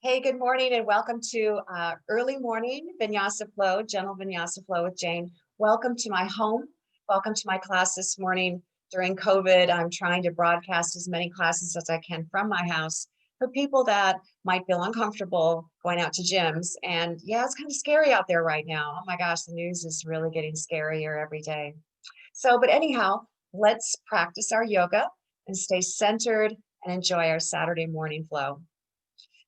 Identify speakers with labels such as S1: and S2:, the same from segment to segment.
S1: Hey, good morning and welcome to early morning Vinyasa flow, gentle Vinyasa flow with Jane. Welcome to my home. Welcome to my class this morning. During COVID, I'm trying to broadcast as many classes as I can from my house for people that might feel uncomfortable going out to gyms. And yeah, it's kind of scary out there right now. Oh my gosh, the news is really getting scarier every day. But anyhow, let's practice our yoga and stay centered and enjoy our Saturday morning flow.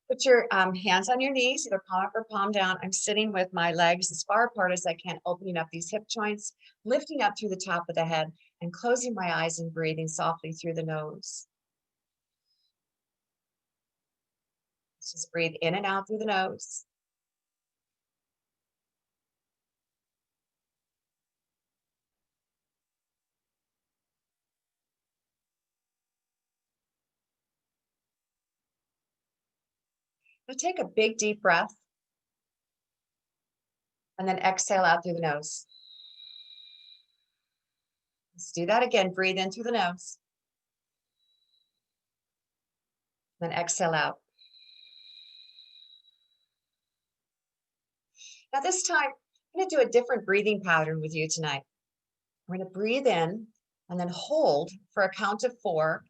S1: Put your hands on your knees, either palm up or palm down. I'm sitting with my legs as far apart as I can, opening up these hip joints, lifting up through the top of the head, and closing my eyes and breathing softly through the nose. Let's just breathe in and out through the nose. Now take a big deep breath, and then exhale out through the nose. Let's do that again. Breathe in through the nose. Then exhale out. Now this time, I'm going to do a different breathing pattern with you tonight. We're going to breathe in and then hold for a count of 4,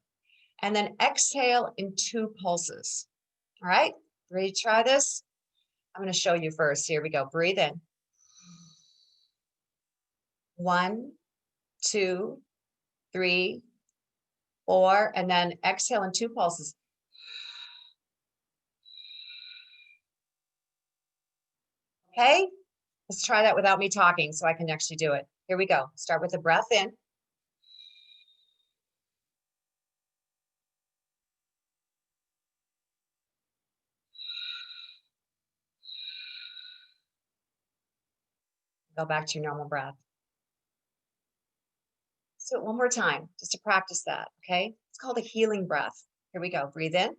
S1: and then exhale in 2 pulses. All right, ready to try this? I'm going to show you first. Here we go. Breathe in. 1, 2, 3, 4, and then exhale in 2 pulses. Okay, let's try that without me talking so I can actually do it. Here we go. Start with the breath in. Go back to your normal breath. Let's do it one more time just to practice that, okay? It's called a healing breath. Here we go. Breathe in.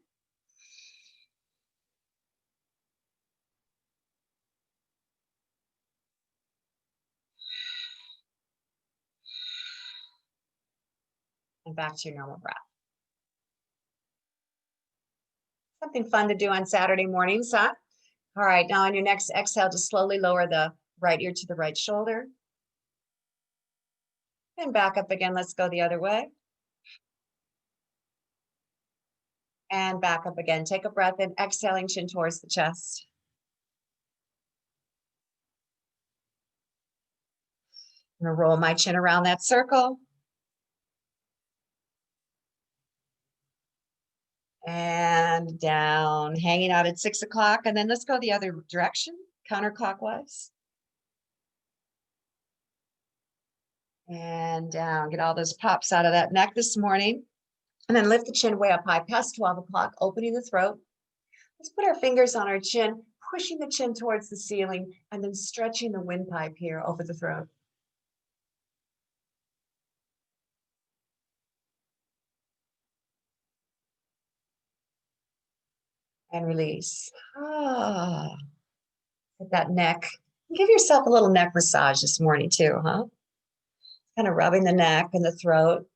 S1: And back to your normal breath. Something fun to do on Saturday mornings, huh? All right, now on your next exhale, just slowly lower the right ear to the right shoulder. And back up again. Let's go the other way. And back up again. Take a breath in, exhaling, chin towards the chest. I'm going to roll my chin around that circle. And down, hanging out at 6 o'clock. And then let's go the other direction, counterclockwise. And down, get all those pops out of that neck this morning. And then lift the chin way up high past 12 o'clock, opening the throat. Let's put our fingers on our chin, pushing the chin towards the ceiling, and then stretching the windpipe here over the throat. And release. Ah, hit that neck. Give yourself a little neck massage this morning too, huh? Kind of rubbing the neck and the throat.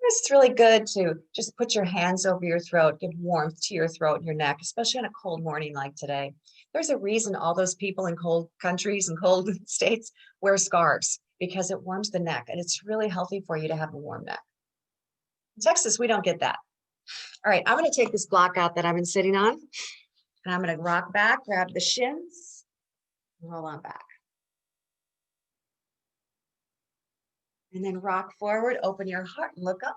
S1: It's really good to just put your hands over your throat, give warmth to your throat and your neck, especially on a cold morning like today. There's a reason all those people in cold countries and cold states wear scarves, because it warms the neck, and it's really healthy for you to have a warm neck. In Texas, we don't get that. All right, I'm going to take this block out that I've been sitting on, and I'm going to rock back, grab the shins, and roll on back. And then rock forward, open your heart, and look up.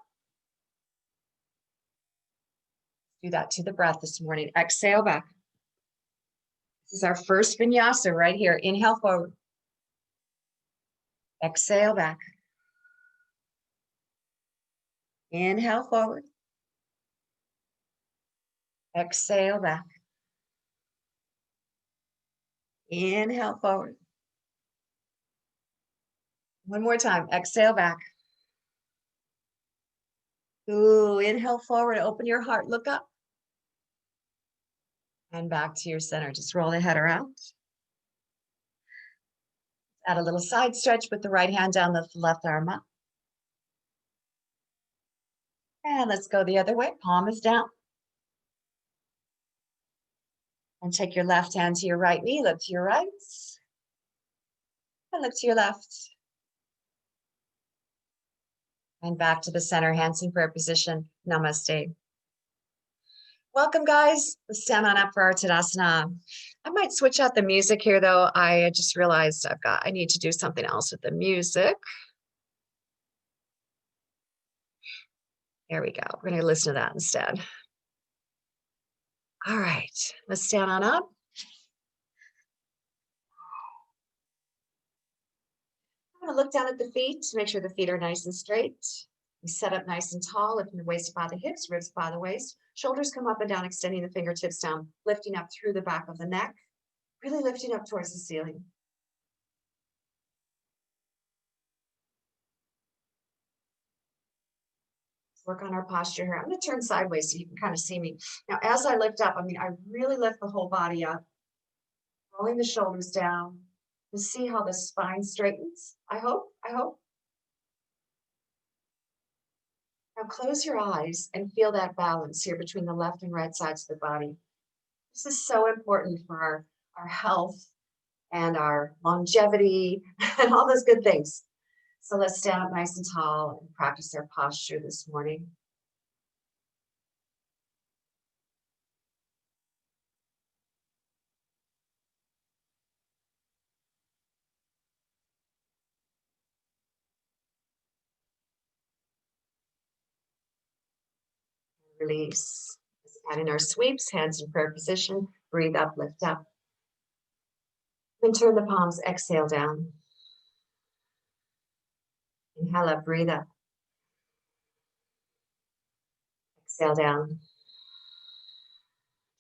S1: Do that to the breath this morning. Exhale back. This is our first vinyasa right here. Inhale forward. Exhale back. Inhale forward. Exhale back. Inhale forward. One more time. Exhale back. Ooh, inhale forward. Open your heart. Look up. And back to your center. Just roll the head around. Add a little side stretch. Put the right hand down, lift the left arm up. And let's go the other way. Palm is down. And take your left hand to your right knee, look to your right, and look to your left. And back to the center, hands in prayer position. Namaste. Welcome, guys. Let's stand on up for our Tadasana. I might switch out the music here, though. I just realized I need to do something else with the music. There we go. We're going to listen to that instead. All right, let's stand on up. I'm going to look down at the feet to make sure the feet are nice and straight. We set up nice and tall, lifting the waist by the hips, ribs by the waist. Shoulders come up and down, extending the fingertips down, lifting up through the back of the neck, really lifting up towards the ceiling. Work on our posture here. I'm going to turn sideways so you can kind of see me. Now, as I lift up, I really lift the whole body up, rolling the shoulders down to see how the spine straightens. I hope. Now close your eyes and feel that balance here between the left and right sides of the body. This is so important for our health and our longevity and all those good things. So let's stand up nice and tall and practice our posture this morning. Release. Adding our sweeps, hands in prayer position. Breathe up, lift up. Then turn the palms, exhale down. Inhale up, breathe up. Exhale down.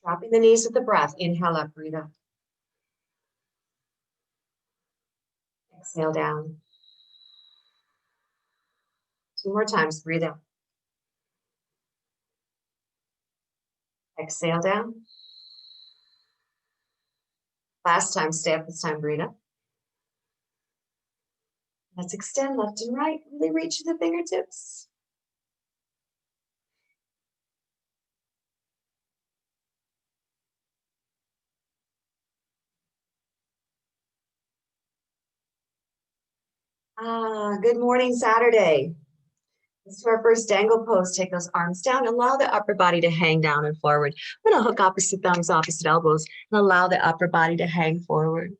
S1: Dropping the knees with the breath. Inhale up, breathe up. Exhale down. 2 more times, breathe up. Exhale down. Last time, stay up this time, breathe up. Let's extend left and right, really reach the fingertips. Good morning, Saturday. This is our first dangle pose. Take those arms down. Allow the upper body to hang down and forward. I'm going to hook opposite thumbs, opposite elbows, and allow the upper body to hang forward.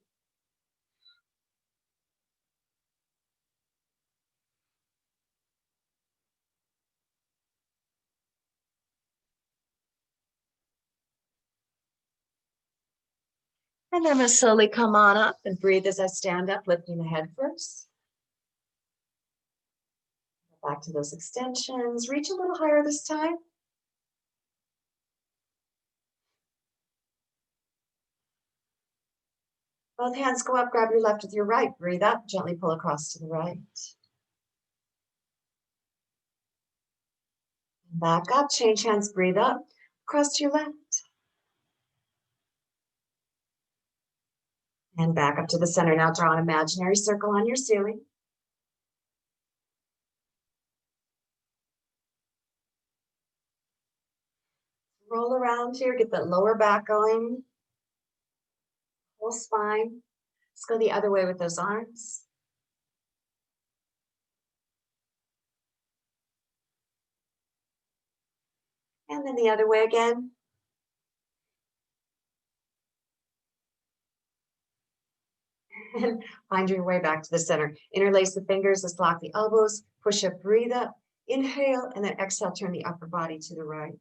S1: And then I'm going to slowly come on up and breathe as I stand up, lifting the head first. Back to those extensions. Reach a little higher this time. Both hands go up, grab your left with your right. Breathe up, gently pull across to the right. Back up, change hands, breathe up, across to your left. And back up to the center. Now draw an imaginary circle on your ceiling. Roll around here, get that lower back going. Whole spine. Let's go the other way with those arms. And then the other way again. And find your way back to the center. Interlace the fingers, let's lock the elbows, push up, breathe up, inhale, and then exhale, turn the upper body to the right.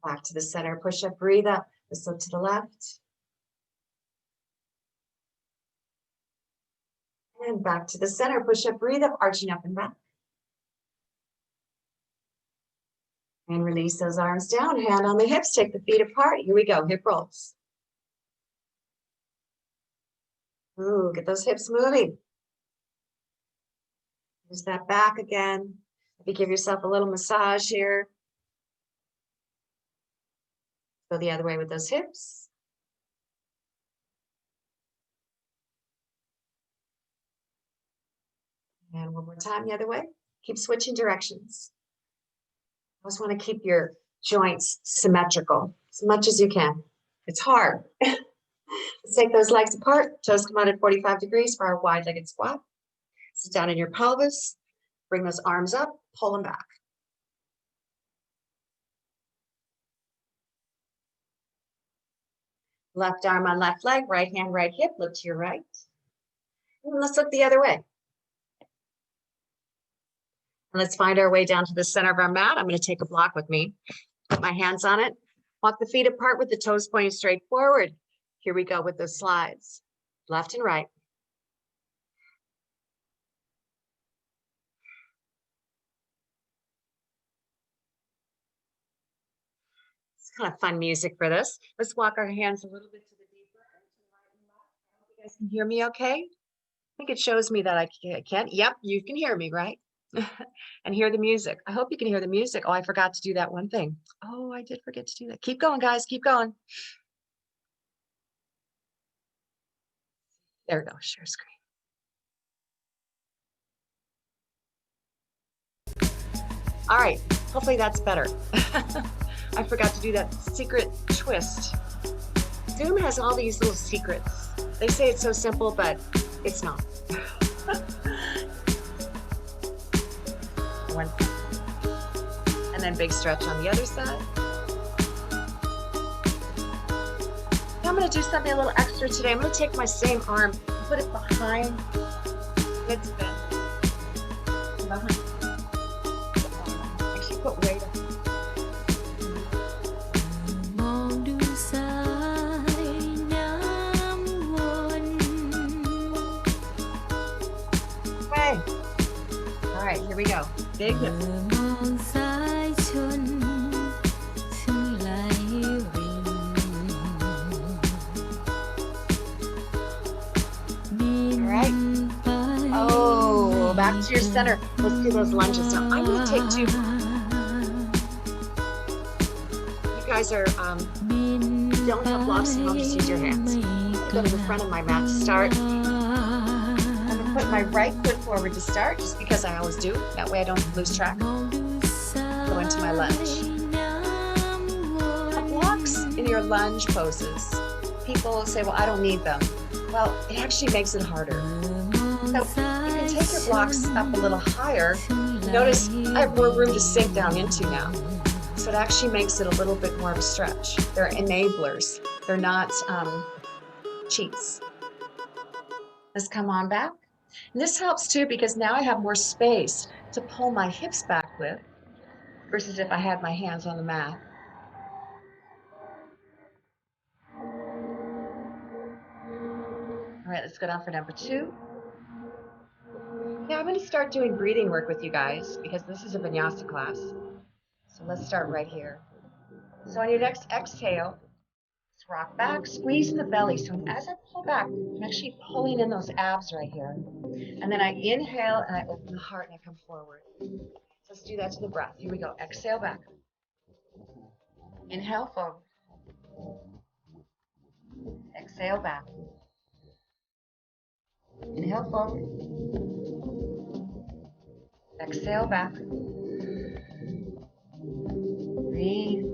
S1: Back to the center, push up, breathe up, let's look to the left. And back to the center, push up, breathe up, arching up and back. And release those arms down, hand on the hips, take the feet apart. Here we go, hip rolls. Ooh, get those hips moving. Use that back again. Maybe give yourself a little massage here. Go the other way with those hips. And one more time the other way. Keep switching directions. You always want to keep your joints symmetrical as much as you can. It's hard. Let's take those legs apart. Toes come out at 45 degrees for our wide-legged squat. Sit down in your pelvis. Bring those arms up. Pull them back. Left arm on left leg. Right hand, right hip. Look to your right. And let's look the other way. And let's find our way down to the center of our mat. I'm going to take a block with me. Put my hands on it. Walk the feet apart with the toes pointing straight forward. Here we go with the slides. Left and right. It's kind of fun music for this. Let's walk our hands a little bit to the deeper to the right and left. I hope you guys can hear me okay. I think it shows me that I can. Yep, you can hear me, right? And hear the music. I hope you can hear the music. Oh, I forgot to do that one thing. Oh, I did forget to do that. Keep going, guys. Keep going. There we go. Share screen. All right. Hopefully that's better. I forgot to do that secret twist. Zoom has all these little secrets. They say it's so simple, but it's not. One. And then big stretch on the other side. Now I'm going to do something a little extra today. I'm going to take my same arm and put it behind. It's bent. Behind. Actually, put weight up. All right, here we go. Big hip. All right. Oh, back to your center. Let's do those lunges. Now, I'm going to take two. You guys are, don't have blocks, and I'll just use your hands. Go to the front of my mat to start. Put my right foot forward to start, just because I always do. That way I don't lose track. Go into my lunge. Now, blocks in your lunge poses. People say, well, I don't need them. Well, it actually makes it harder. So you can take your blocks up a little higher. Notice I have more room to sink down into now. So it actually makes it a little bit more of a stretch. They're enablers. They're not cheats. Let's come on back. And this helps too, because now I have more space to pull my hips back with versus if I had my hands on the mat. All right, let's go down for number 2. Now I'm going to start doing breathing work with you guys because this is a Vinyasa class. So let's start right here. So on your next exhale, let's rock back, squeeze in the belly. So as I pull back, I'm actually pulling in those abs right here. And then I inhale and I open the heart and I come forward. Let's do that to the breath. Here we go. Exhale back. Inhale forward. Exhale back. Inhale forward. Exhale back. Breathe.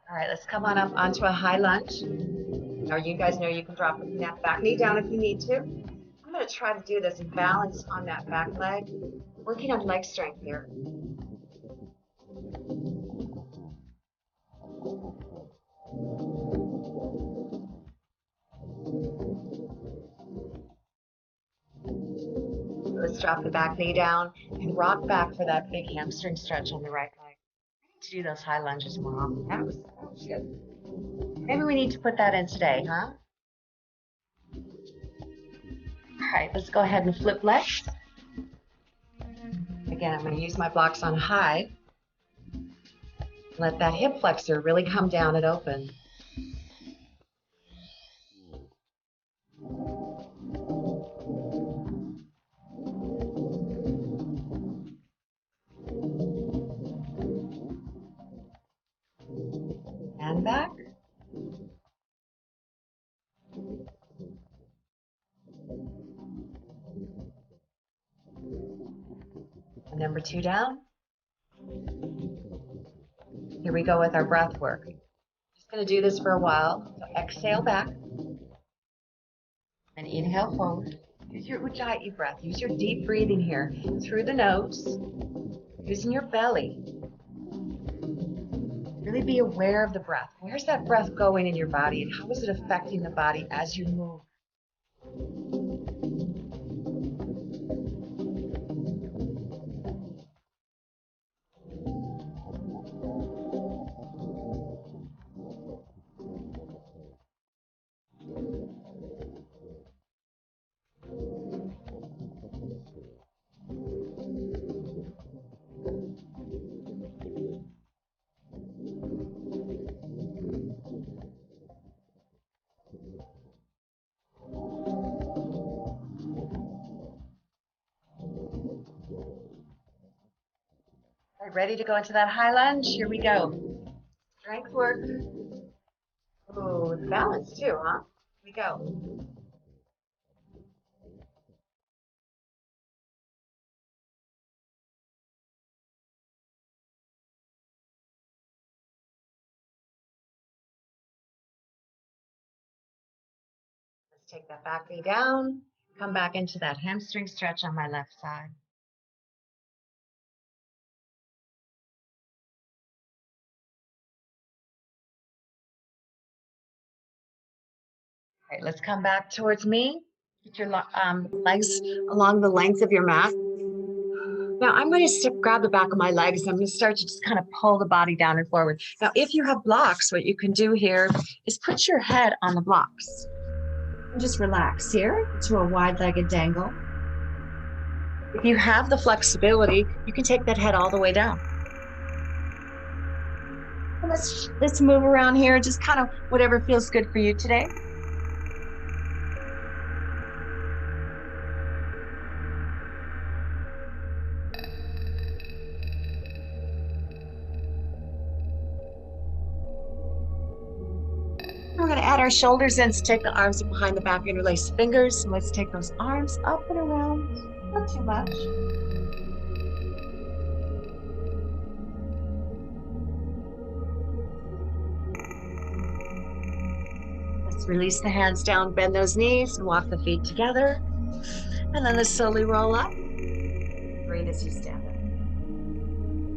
S1: All right, let's come on up onto a high lunge. Now you guys know you can drop the back knee down if you need to. I'm going to try to do this and balance on that back leg, working on leg strength here. Let's drop the back knee down and rock back for that big hamstring stretch on the right leg. I need to do those high lunges more often. That was good. Maybe we need to put that in today, huh? All right, let's go ahead and flip legs. Again, I'm going to use my blocks on high. Let that hip flexor really come down and open. And number 2 down. Here we go with our breath work. Just going to do this for a while. So exhale back and inhale forward. Use your Ujjayi breath. Use your deep breathing here through the nose, using your belly. Really be aware of the breath. Where's that breath going in your body, and how is it affecting the body as you move? All right, ready to go into that high lunge? Here we go. Strength work. Oh, balance too, huh? Here we go. Let's take that back knee down. Come back into that hamstring stretch on my left side. All right, let's come back towards me. Get your legs along the length of your mat. Now I'm going to grab the back of my legs. I'm going to start to just kind of pull the body down and forward. Now, if you have blocks, what you can do here is put your head on the blocks. And just relax here to a wide-legged dangle. If you have the flexibility, you can take that head all the way down. And let's move around here, just kind of whatever feels good for you today. We're going to add our shoulders in, so take the arms behind the back, interlace the fingers, and let's take those arms up and around, not too much. Let's release the hands down, bend those knees, and walk the feet together. And then let's slowly roll up. Breathe as you stand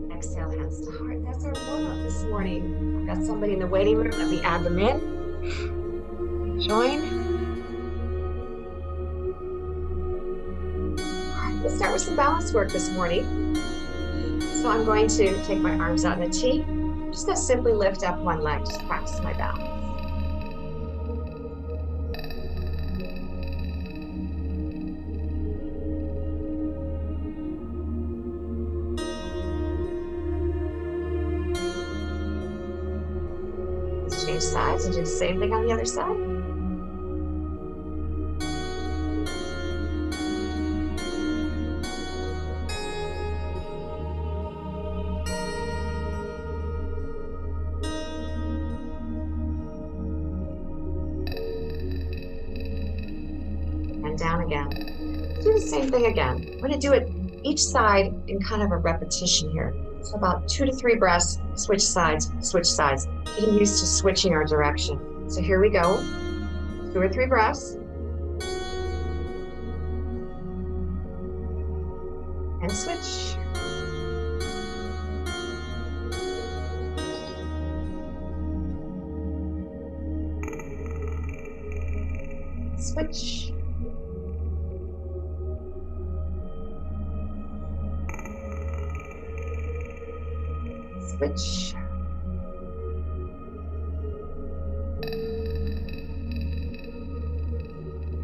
S1: up. Exhale, hands to heart. That's our warm-up this morning. I've got somebody in the waiting room. Let me add them in. Join. All right, let's start with some balance work this morning. So I'm going to take my arms out in a T. I'm just going to simply lift up one leg, just practice my balance. Let's change sides and do the same thing on the other side. Down again. Do the same thing again. We're going to do it each side in kind of a repetition here. So about 2 to 3 breaths, switch sides, getting used to switching our direction. So here we go. 2 or 3 breaths. And switch. Switch. Switch.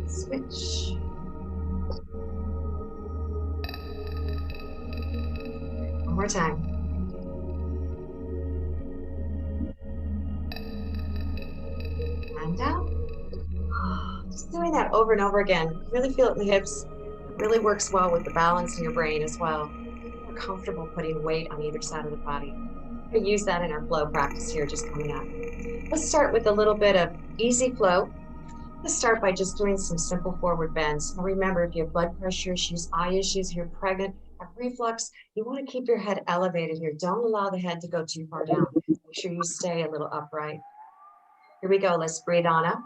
S1: Switch. One more time. And down. Just doing that over and over again. Really feel it in the hips. It really works well with the balance in your brain as well. We're comfortable putting weight on either side of the body. We're going to use that in our flow practice here just coming up. Let's start with a little bit of easy flow. Let's start by just doing some simple forward bends. Now remember, if you have blood pressure issues, eye issues, if you're pregnant, reflux, you want to keep your head elevated here. Don't allow the head to go too far down. Make sure you stay a little upright. Here we go. Let's breathe on up.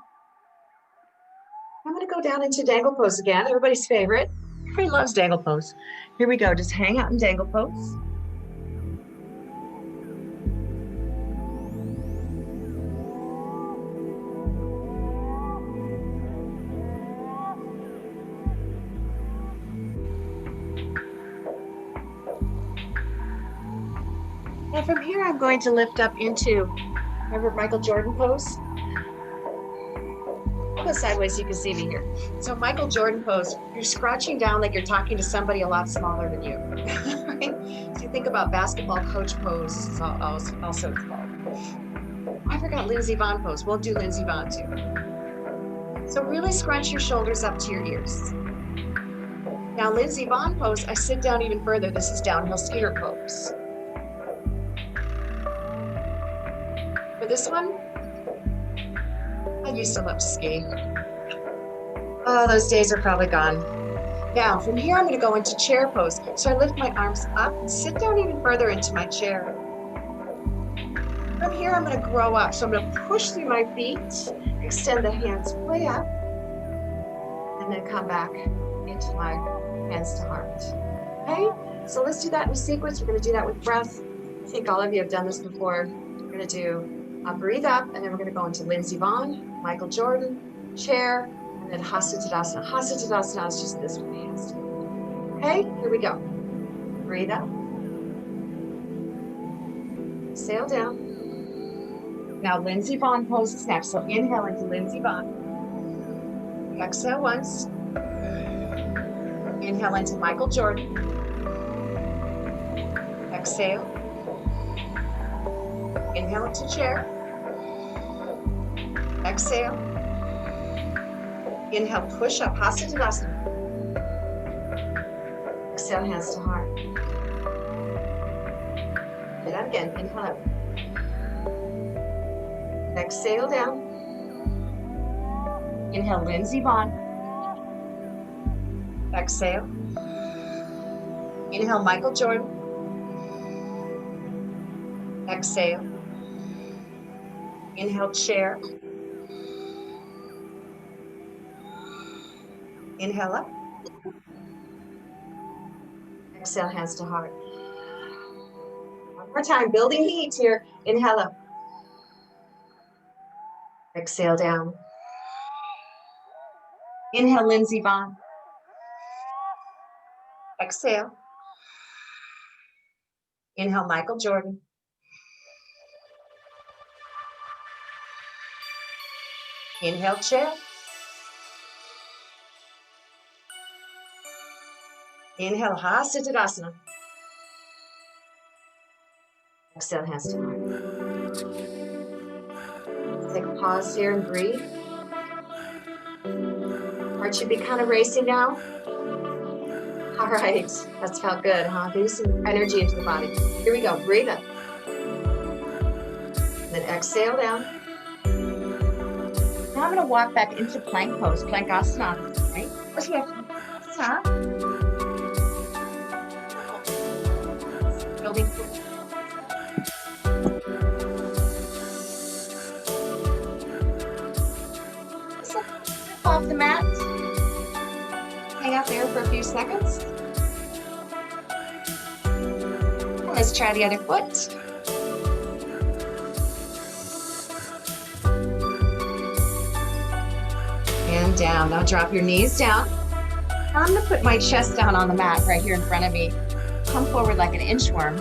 S1: I'm going to go down into Dangle Pose again, everybody's favorite. Everybody loves Dangle Pose. Here we go. Just hang out in Dangle Pose. And from here, I'm going to lift up into, remember Michael Jordan pose? I'll go sideways so you can see me here. So Michael Jordan pose, you're scratching down like you're talking to somebody a lot smaller than you. Right? So you think about basketball coach pose, is also it's called. I forgot Lindsey Vonn pose. We'll do Lindsey Vonn too. So really scrunch your shoulders up to your ears. Now Lindsey Vonn pose, I sit down even further. This is downhill skier pose. For this one, I used to love to ski. Oh, those days are probably gone. Now, from here, I'm going to go into chair pose. So I lift my arms up and sit down even further into my chair. From here, I'm going to grow up. So I'm going to push through my feet, extend the hands way up, and then come back into my hands to heart. Okay? So let's do that in a sequence. We're going to do that with breath. I think all of you have done this before. We're going to do breathe up, and then we're going to go into Lindsey Vonn, Michael Jordan, chair, and then Hasta Tadasana. Hasta Tadasana is just this with the hands. Okay, here we go. Breathe up. Sail down. Now Lindsey Vonn pose is next. So inhale into Lindsey Vonn. Exhale once. Inhale into Michael Jordan. Exhale. Inhale into chair. Exhale. Inhale, push up, Hasta Tadasana. Exhale, hands to heart. Do that again, inhale up. Exhale down. Inhale, Lindsey Vonn. Exhale. Inhale, Michael Jordan. Exhale. Inhale, chair. Inhale up. Exhale, hands to heart. One more time, building heat here. Inhale up. Exhale down. Inhale, Lindsey Vonn. Exhale. Inhale, Michael Jordan. Inhale, chair. Inhale, Hasta Tadasana. Exhale, hands to heart. Take a pause here and breathe. Heart should be kind of racing now. All right, that's felt good, huh? Give some energy into the body. Here we go, breathe in. Then exhale down. Now I'm going to walk back into plank pose, Plankasana, right? First we have Plank. Building. Step off the mat. Hang out there for a few seconds. Let's try the other foot. And down. Now drop your knees down. I'm going to put my chest down on the mat right here in front of me. Come forward like an inchworm.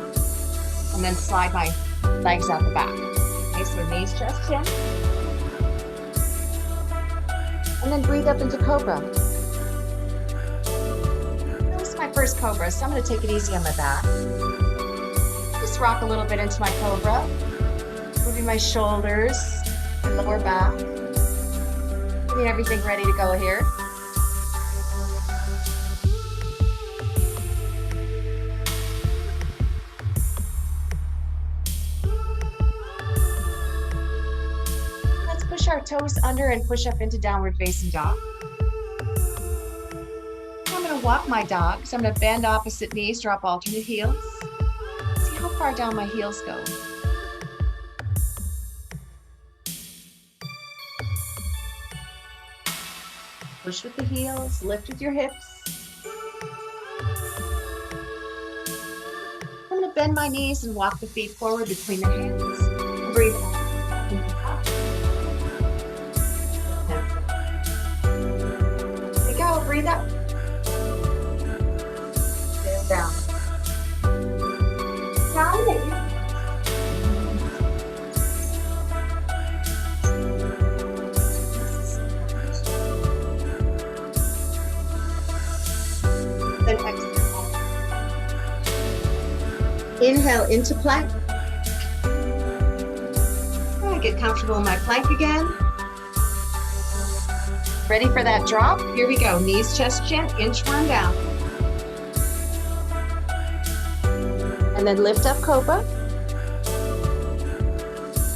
S1: And then slide my legs out the back. Okay, so knees, chest, chin. And then breathe up into Cobra. This is my first Cobra, so I'm going to take it easy on my back. Just rock a little bit into my Cobra. Moving my shoulders, my lower back. Getting everything ready to go here. Let's push our toes under and push up into downward facing dog. I'm going to walk my dog. So I'm going to bend opposite knees, drop alternate heels. See how far down my heels go. Push with the heels, lift with your hips. I'm going to bend my knees and walk the feet forward between the hands. Breathe out. Here we go, breathe out. Sit down. Got it. Then exhale. Inhale into plank. Right, get comfortable in my plank again. Ready for that drop? Here we go. Knees, chest, chin, inchworm down. And then lift up Cobra.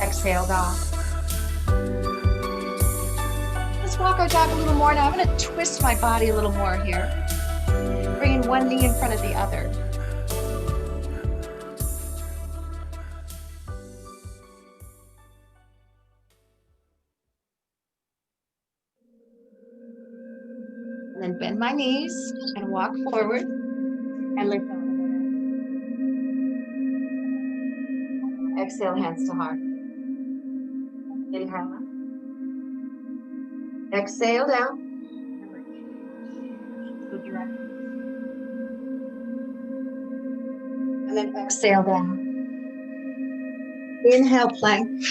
S1: Exhale, dog. Let's walk our dog a little more now. I'm going to twist my body a little more here. Bringing one knee in front of the other. And then bend my knees and walk forward and lift up. Exhale, hands to heart. Inhale. Exhale down. And then exhale down. Inhale, plank.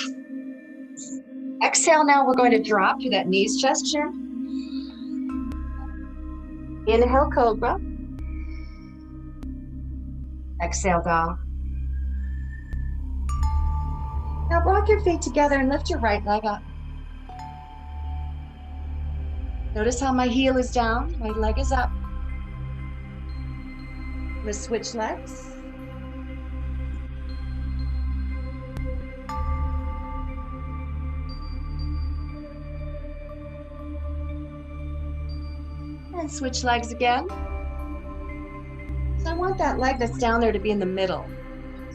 S1: Exhale, now we're going to drop to that knees, chest, chin. Inhale, Cobra. Exhale, dog. Now walk your feet together and lift your right leg up. Notice how my heel is down, my leg is up. I'm going to switch legs. And switch legs again. So I want that leg that's down there to be in the middle.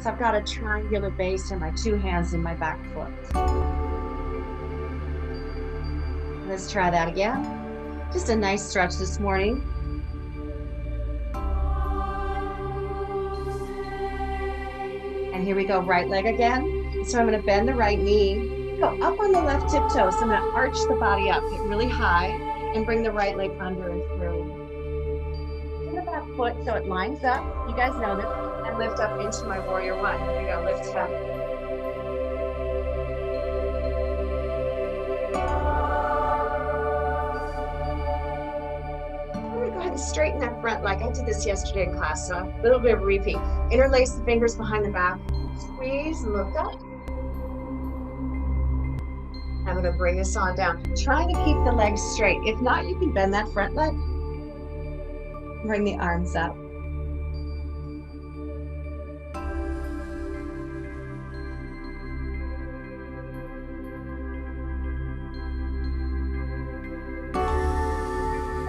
S1: So I've got a triangular base and my two hands in my back foot. Let's try that again. Just a nice stretch this morning. And here we go, right leg again. So I'm going to bend the right knee, go up on the left tiptoe. So I'm going to arch the body up, get really high, and bring the right leg under and through. In the back foot so it lines up. You guys know this. And lift up into my warrior one. Here we go, lift it up. I'm going to go ahead and straighten that front leg. I did this yesterday in class, so a little bit of a repeat. Interlace the fingers behind the back. Squeeze and lift up. I'm going to bring this on down. Trying to keep the legs straight. If not, you can bend that front leg. Bring the arms up.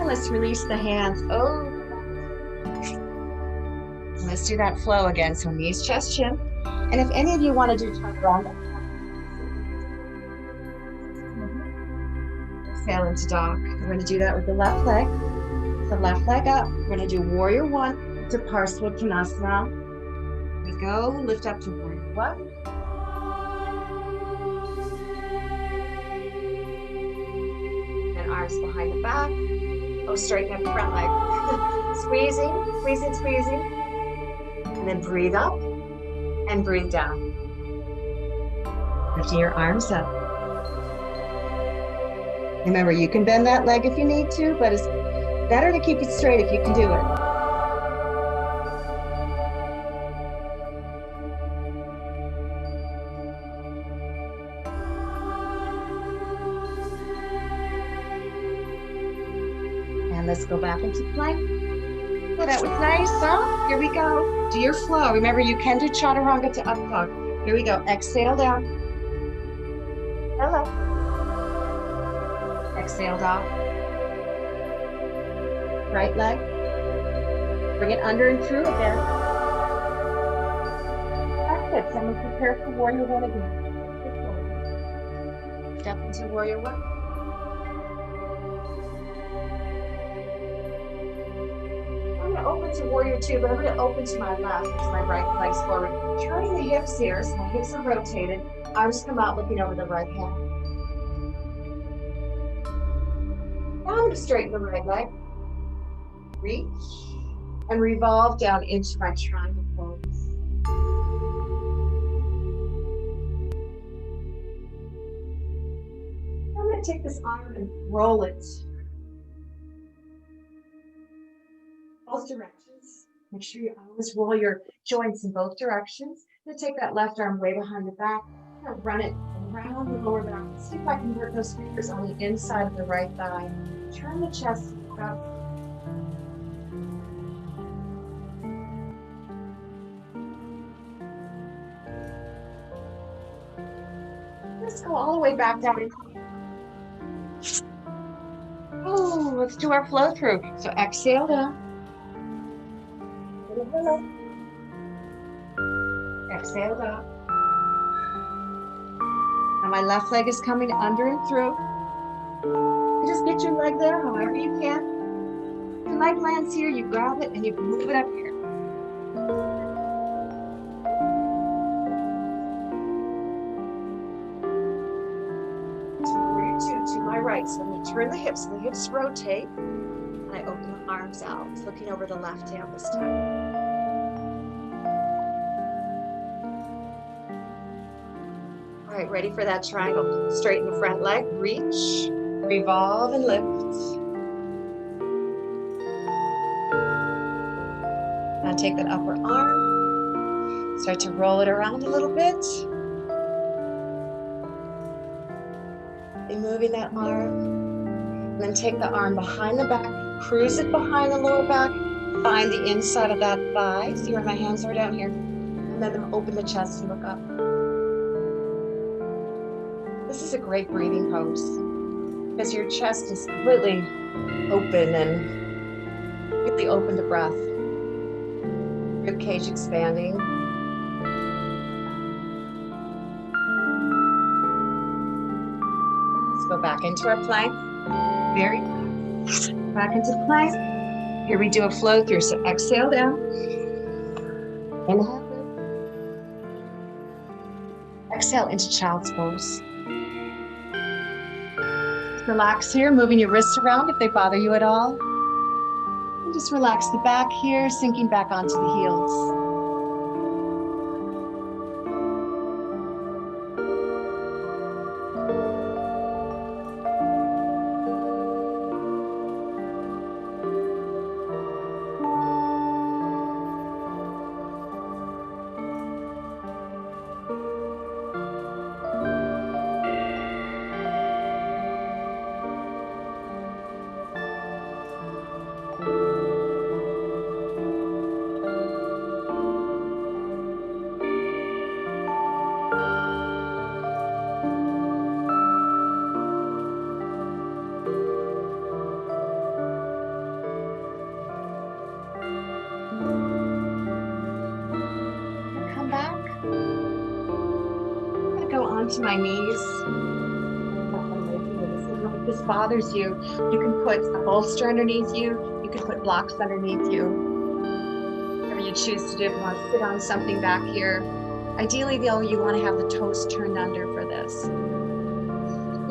S1: Let's release the hands. Oh, let's do that flow again. So knees, chest, chin. And if any of you want to do chaturanga, exhale into dog. We're going to do that with the left leg. The left leg up. We're going to do warrior one to Parsvottanasana. Here we go. Lift up to warrior one. And arms behind the back. Oh, straighten up the front leg. Squeezing, squeezing, squeezing. And then breathe up and breathe down. Lifting your arms up. Remember, you can bend that leg if you need to, but it's better to keep it straight if you can do it. And let's go back into plank. Oh, that was nice, huh? Here we go. Do your flow. Remember, you can do chaturanga to up dog. Here we go. Exhale down. Hello. Exhale dog. Right leg. Bring it under and through again. That's it. So I'm going to prepare for warrior one again. Step into warrior one. I'm going to open to warrior two, but I'm going to open to my left because my right leg's forward. Turning the hips here, so my hips are rotated. Arms come out looking over the right hand. Now I'm going to straighten the right leg. Reach and revolve down into my triangle pose. I'm going to take this arm and roll it both directions. Make sure you always roll your joints in both directions. I'm going to take that left arm way behind the back. I'm going to run it around the lower back. See if I can work those fingers on the inside of the right thigh. Turn the chest up. Let's go all the way back down. Oh, let's do our flow through. So exhale down. Exhale down. Now my left leg is coming under and through. You just get your leg there however you can. If the leg lands here, you grab it and you move it up here. To my right. So I'm going to turn the hips rotate, and I open the arms out, looking over the left hand this time. All right, ready for that triangle. Straighten the front leg, reach, revolve and lift. Now take that upper arm, start to roll it around a little bit. And moving that arm. And then take the arm behind the back, cruise it behind the lower back, find the inside of that thigh. See where my hands are down here? And then open the chest and look up. This is a great breathing pose because your chest is completely open and really open to breath. Rib cage expanding. Let's go back into our plank. Very good. Back into plank. Here we do a flow through. So exhale down. Inhale. Exhale into child's pose. Just relax here, moving your wrists around if they bother you at all. And just relax the back here, sinking back onto the heels. To my knees. If this bothers you, you can put a bolster underneath you. You can put blocks underneath you. Whatever you choose to do. If you want to sit on something back here. Ideally, though, you want to have the toes turned under for this.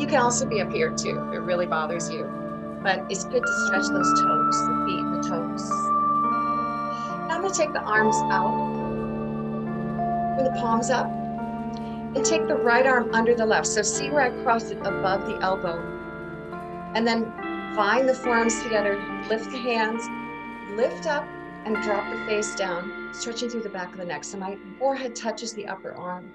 S1: You can also be up here too if it really bothers you. But it's good to stretch those toes, the feet, the toes. Now I'm going to take the arms out. Bring the palms up. And take the right arm under the left. So see where I cross it above the elbow. And then bind the forearms together, lift the hands, lift up and drop the face down, stretching through the back of the neck. So my forehead touches the upper arm.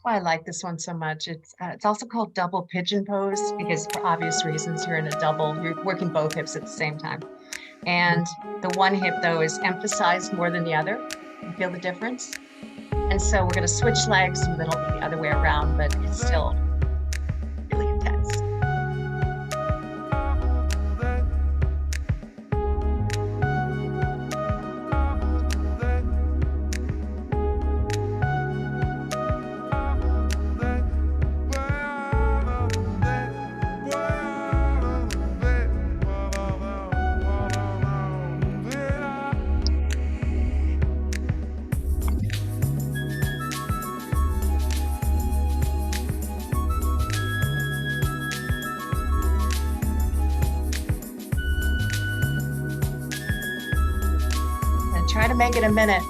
S1: why I like this one so much. It's also called double pigeon pose because for obvious reasons you're in a double, you're working both hips at the same time. And the one hip though is emphasized more than the other. You feel the difference? And so we're going to switch legs and then it'll be the other way around, but it's still really intense. Try to make it a minute.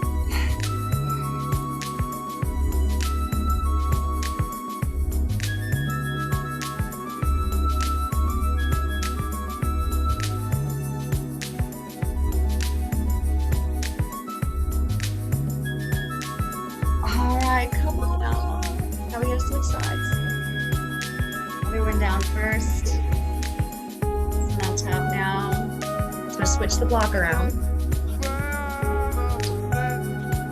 S1: All right, come on out. Now we gotta switch sides. Everyone down first. On top now. Just gonna switch the block around.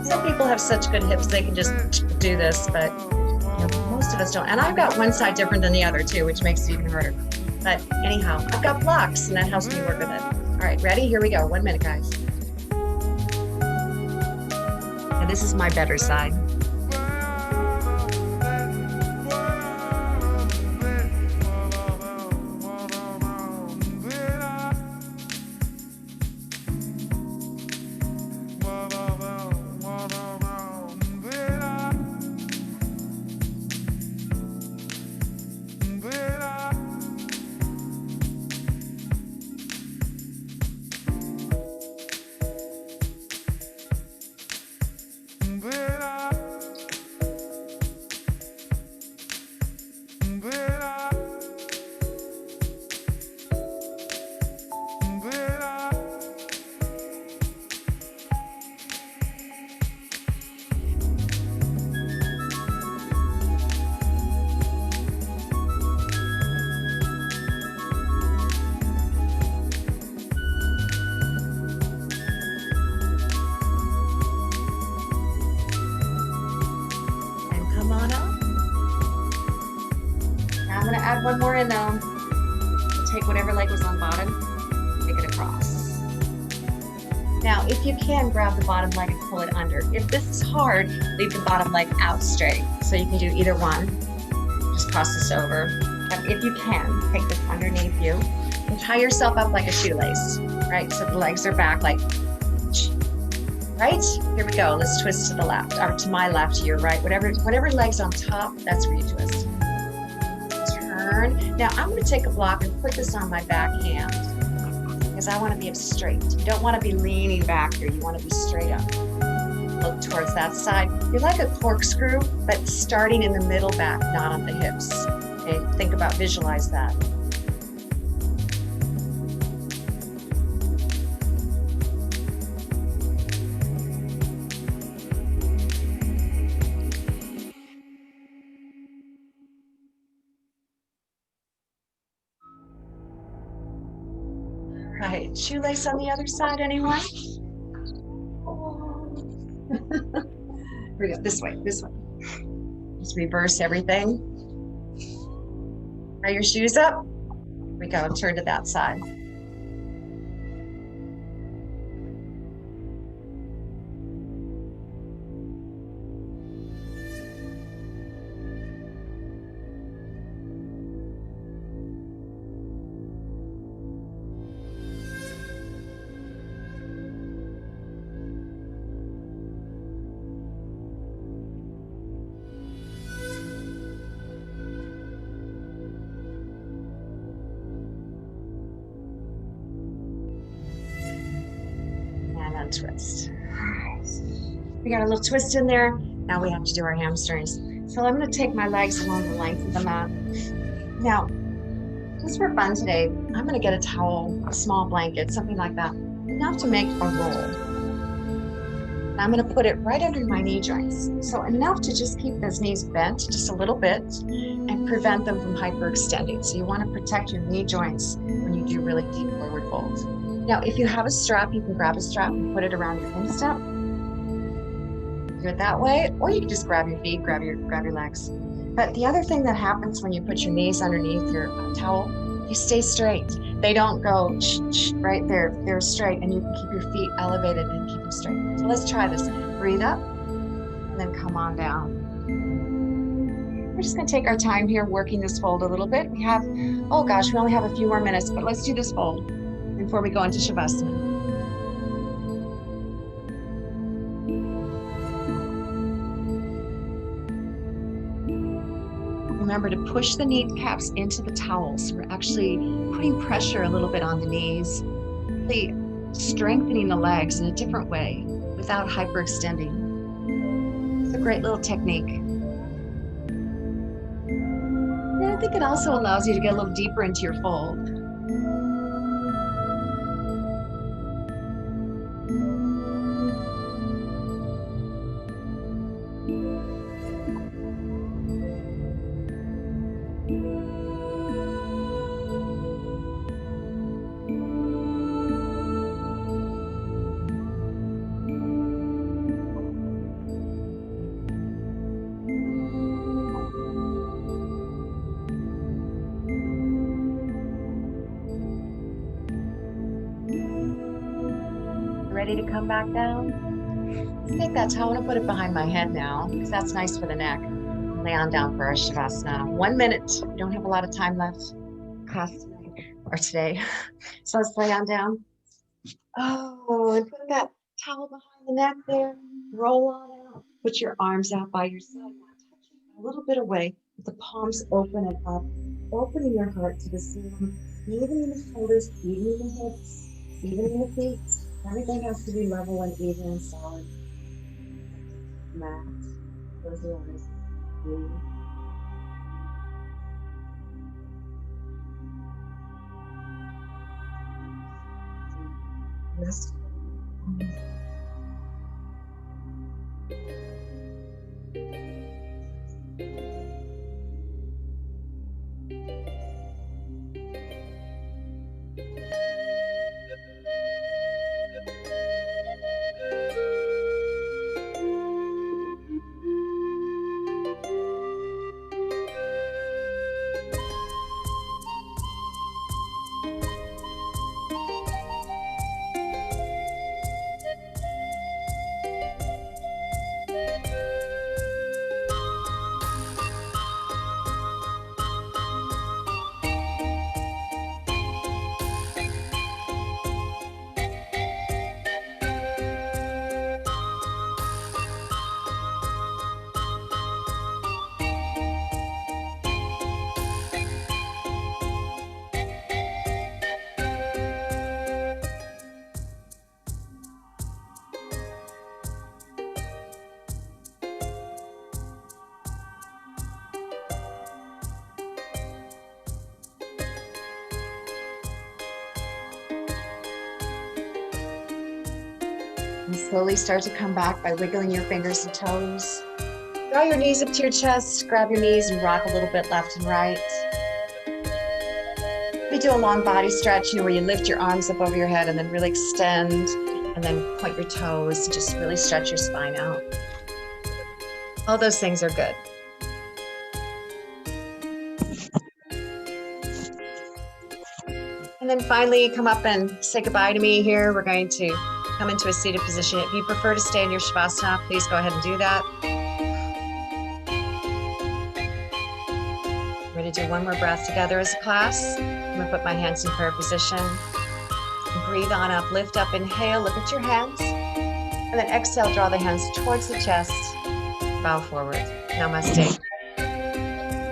S1: Some people have such good hips they can just do this, but you know, most of us don't. And I've got one side different than the other too, which makes it even harder. But anyhow, I've got blocks and that helps me work with it. All right, ready? Here we go. 1 minute, guys. And this is my better side. Add one more in though. Take whatever leg was on bottom, take it across. Now, if you can, grab the bottom leg and pull it under. If this is hard, leave the bottom leg out straight. So you can do either one. Just cross this over. And if you can, take this underneath you and tie yourself up like a shoelace, right? So the legs are back like, right? Here we go. Let's twist to the left, or to my left, to your right. Whatever leg's on top, that's where you twist. Now I'm going to take a block and put this on my back hand because I want to be straight. You don't want to be leaning back here. You want to be straight up. Look towards that side. You're like a corkscrew, but starting in the middle back, not on the hips. Okay, think about, visualize that. Right, shoelace on the other side, anyone? Here we go, this way. Just reverse everything. Tie your shoes up. Here we go, turn to that side. Twist. We got a little twist in there. Now we have to do our hamstrings. So I'm going to take my legs along the length of the mat. Now, just for fun today, I'm going to get a towel, a small blanket, something like that, enough to make a roll. I'm going to put it right under my knee joints. So enough to just keep those knees bent just a little bit and prevent them from hyperextending. So you want to protect your knee joints when you do really deep forward folds. Now, if you have a strap, you can grab a strap and put it around your instep. Do it that way, or you can just grab your feet, grab your legs. But the other thing that happens when you put your knees underneath your towel, you stay straight. They don't go right there. They're straight, and you can keep your feet elevated and keep them straight. So let's try this. Breathe up, and then come on down. We're just going to take our time here working this fold a little bit. We have, oh gosh, we only have a few more minutes, but let's do this fold before we go into Shavasana. Remember to push the kneecaps into the towels. We're actually putting pressure a little bit on the knees, really strengthening the legs in a different way without hyperextending. It's a great little technique. And I think it also allows you to get a little deeper into your fold. Ready to come back down? Let's take that towel and put it behind my head now, because that's nice for the neck. Lay on down for our Shavasana. 1 minute. We don't have a lot of time left class tonight, or today. So let's lay on down. Oh, and put that towel behind the neck there. Roll on out. Put your arms out by your side. Touching a little bit away with the palms open and up. Opening your heart to the ceiling. Even in the shoulders, even in the hips, even in the feet. Everything has to be level and even and solid. Mat. Close your eyes. Breathe. Rest. And slowly start to come back by wiggling your fingers and toes. Draw your knees up to your chest, grab your knees and rock a little bit left and right. We do a long body stretch, where you lift your arms up over your head and then really extend and then point your toes. Just really stretch your spine out. All those things are good. And then finally come up and say goodbye to me here. We're going to come into a seated position. If you prefer to stay in your Shavasana, please go ahead and do that. We're going to do one more breath together as a class. I'm going to put my hands in prayer position. Breathe on up, lift up, inhale, look at your hands. And then exhale, draw the hands towards the chest, bow forward. Namaste.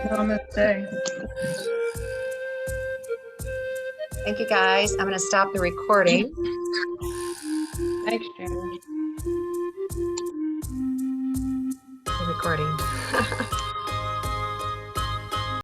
S2: Namaste.
S1: Thank you, guys. I'm going to stop the recording.
S2: Thanks, Jen.
S1: The recording.